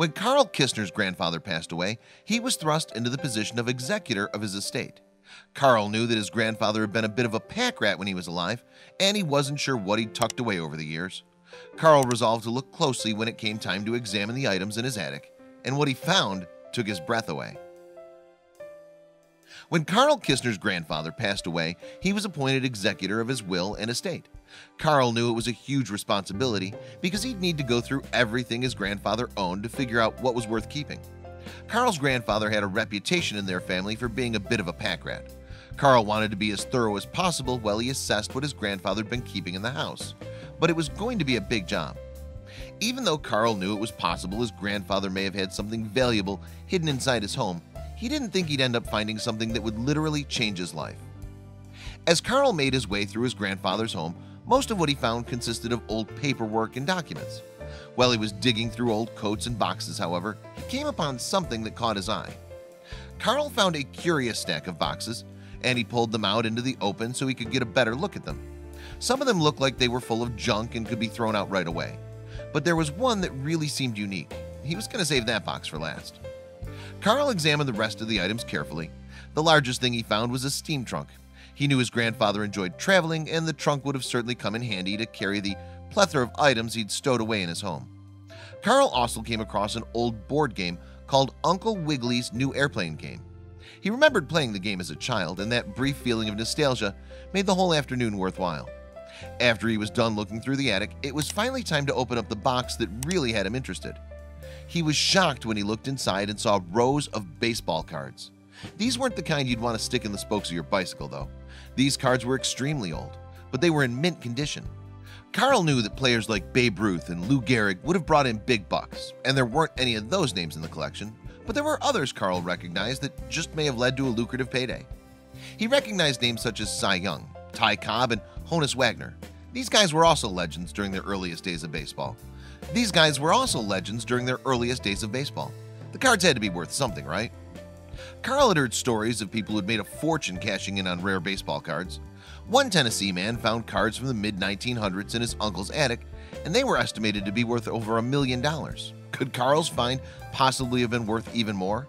When Carl Kistner's grandfather passed away, he was thrust into the position of executor of his estate. Carl knew that his grandfather had been a bit of a pack rat when he was alive, and he wasn't sure what he'd tucked away over the years. Carl resolved to look closely when it came time to examine the items in his attic, and what he found took his breath away. When Carl Kistner's grandfather passed away, he was appointed executor of his will and estate. Carl knew it was a huge responsibility because he'd need to go through everything his grandfather owned to figure out what was worth keeping. Carl's grandfather had a reputation in their family for being a bit of a pack rat. Carl wanted to be as thorough as possible while he assessed what his grandfather had been keeping in the house, but it was going to be a big job. Even though Carl knew it was possible his grandfather may have had something valuable hidden inside his home, he didn't think he'd end up finding something that would literally change his life. As Carl made his way through his grandfather's home, most of what he found consisted of old paperwork and documents. While he was digging through old coats and boxes, however, he came upon something that caught his eye. Carl found a curious stack of boxes, and he pulled them out into the open so he could get a better look at them. Some of them looked like they were full of junk and could be thrown out right away, but there was one that really seemed unique. He was going to save that box for last. Carl examined the rest of the items carefully. The largest thing he found was a steam trunk. He knew his grandfather enjoyed traveling, and the trunk would have certainly come in handy to carry the plethora of items he'd stowed away in his home. Carl also came across an old board game called Uncle Wiggily's New Airplane Game. He remembered playing the game as a child, and that brief feeling of nostalgia made the whole afternoon worthwhile. After he was done looking through the attic, it was finally time to open up the box that really had him interested. He was shocked when he looked inside and saw rows of baseball cards. These weren't the kind you'd want to stick in the spokes of your bicycle, though. These cards were extremely old, but they were in mint condition. Carl knew that players like Babe Ruth and Lou Gehrig would have brought in big bucks, and there weren't any of those names in the collection, but there were others Carl recognized that just may have led to a lucrative payday. He recognized names such as Cy Young, Ty Cobb, and Honus Wagner. These guys were also legends during their earliest days of baseball. The cards had to be worth something, right? Carl had heard stories of people who'd made a fortune cashing in on rare baseball cards. One Tennessee man found cards from the mid-1900s in his uncle's attic, and they were estimated to be worth over $1 million. Could Carl's find possibly have been worth even more?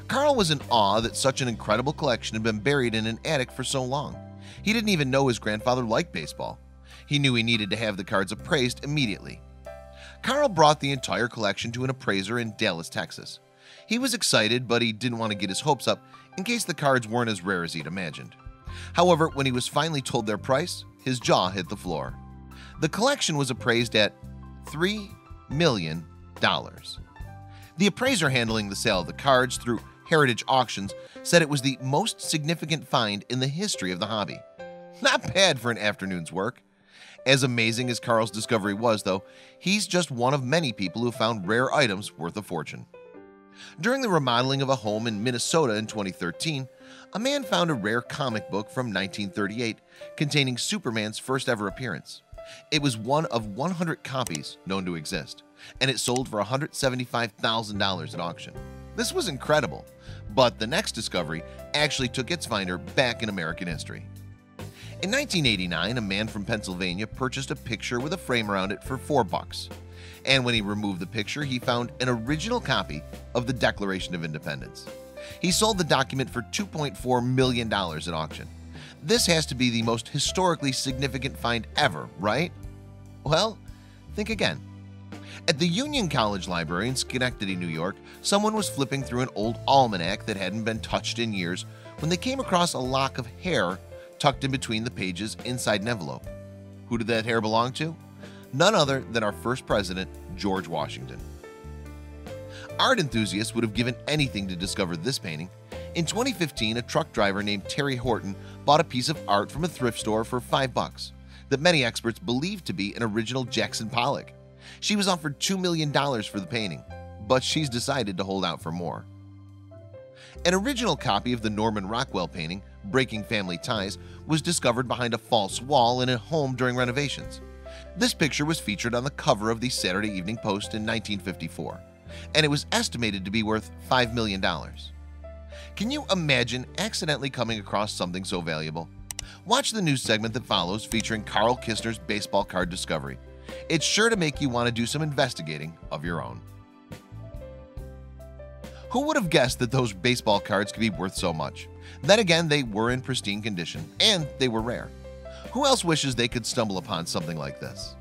Carl was in awe that such an incredible collection had been buried in an attic for so long. He didn't even know his grandfather liked baseball. He knew he needed to have the cards appraised immediately. Carl brought the entire collection to an appraiser in Dallas, Texas. He was excited, but he didn't want to get his hopes up in case the cards weren't as rare as he'd imagined. However, when he was finally told their price, his jaw hit the floor. The collection was appraised at $3 million. The appraiser handling the sale of the cards through Heritage Auctions said it was the most significant find in the history of the hobby. Not bad for an afternoon's work. As amazing as Carl's discovery was, though, he's just one of many people who found rare items worth a fortune. During the remodeling of a home in Minnesota in 2013, a man found a rare comic book from 1938 containing Superman's first ever appearance. It was one of 100 copies known to exist, and it sold for $175,000 at auction. This was incredible, but the next discovery actually took its finder back in American history. In 1989, a man from Pennsylvania purchased a picture with a frame around it for $4. And when he removed the picture, he found an original copy of the Declaration of Independence. He sold the document for $2.4 million at auction. This has to be the most historically significant find ever, right? Well, think again. At the Union College Library in Schenectady, New York, someone was flipping through an old almanac that hadn't been touched in years when they came across a lock of hair tucked in between the pages inside an envelope. Who did that hair belong to? None other than our first president, George Washington. Art enthusiasts would have given anything to discover this painting. In 2015, a truck driver named Terry Horton bought a piece of art from a thrift store for $5 that many experts believed to be an original Jackson Pollock. She was offered $2 million for the painting, but she's decided to hold out for more. An original copy of the Norman Rockwell painting, Breaking Family Ties, was discovered behind a false wall in a home during renovations. This picture was featured on the cover of the Saturday Evening Post in 1954, and it was estimated to be worth $5 million. Can you imagine accidentally coming across something so valuable? Watch the news segment that follows featuring Carl Kistner's baseball card discovery. It's sure to make you want to do some investigating of your own. Who would have guessed that those baseball cards could be worth so much? Then again, they were in pristine condition and they were rare. Who else wishes they could stumble upon something like this?